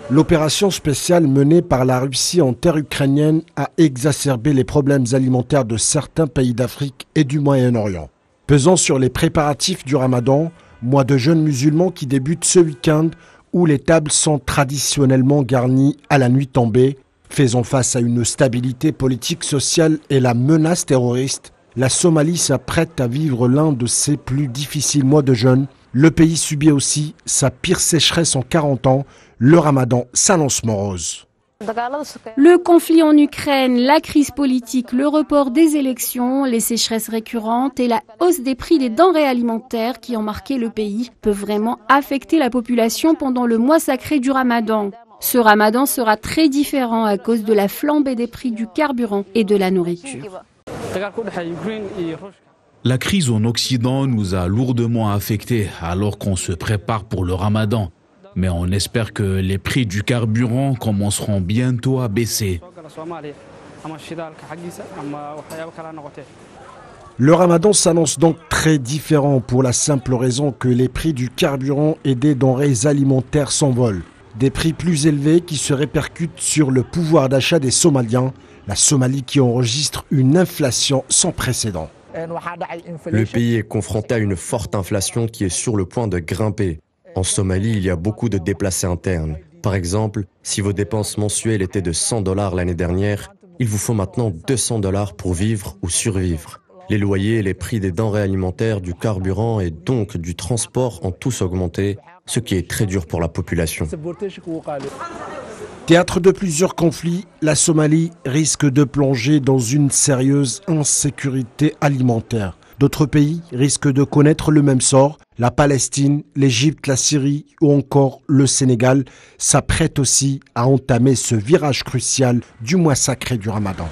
L'opération spéciale menée par la Russie en terre ukrainienne a exacerbé les problèmes alimentaires de certains pays d'Afrique et du Moyen-Orient. Pesant sur les préparatifs du Ramadan, mois de jeûne musulman qui débute ce week-end où les tables sont traditionnellement garnies à la nuit tombée, faisant face à une stabilité politique, sociale et la menace terroriste, la Somalie s'apprête à vivre l'un de ses plus difficiles mois de jeûne. Le pays subit aussi sa pire sécheresse en 40 ans. Le Ramadan s'annonce morose. Le conflit en Ukraine, la crise politique, le report des élections, les sécheresses récurrentes et la hausse des prix des denrées alimentaires qui ont marqué le pays peuvent vraiment affecter la population pendant le mois sacré du Ramadan. Ce Ramadan sera très différent à cause de la flambée des prix du carburant et de la nourriture. La crise en Occident nous a lourdement affectés alors qu'on se prépare pour le Ramadan. Mais on espère que les prix du carburant commenceront bientôt à baisser. Le Ramadan s'annonce donc très différent pour la simple raison que les prix du carburant et des denrées alimentaires s'envolent. Des prix plus élevés qui se répercutent sur le pouvoir d'achat des Somaliens, la Somalie qui enregistre une inflation sans précédent. Le pays est confronté à une forte inflation qui est sur le point de grimper. En Somalie, il y a beaucoup de déplacés internes. Par exemple, si vos dépenses mensuelles étaient de $100 l'année dernière, il vous faut maintenant $200 pour vivre ou survivre. Les loyers, les prix des denrées alimentaires, du carburant et donc du transport ont tous augmenté, ce qui est très dur pour la population. Théâtre de plusieurs conflits, la Somalie risque de plonger dans une sérieuse insécurité alimentaire. D'autres pays risquent de connaître le même sort. La Palestine, l'Égypte, la Syrie ou encore le Sénégal s'apprêtent aussi à entamer ce virage crucial du mois sacré du Ramadan.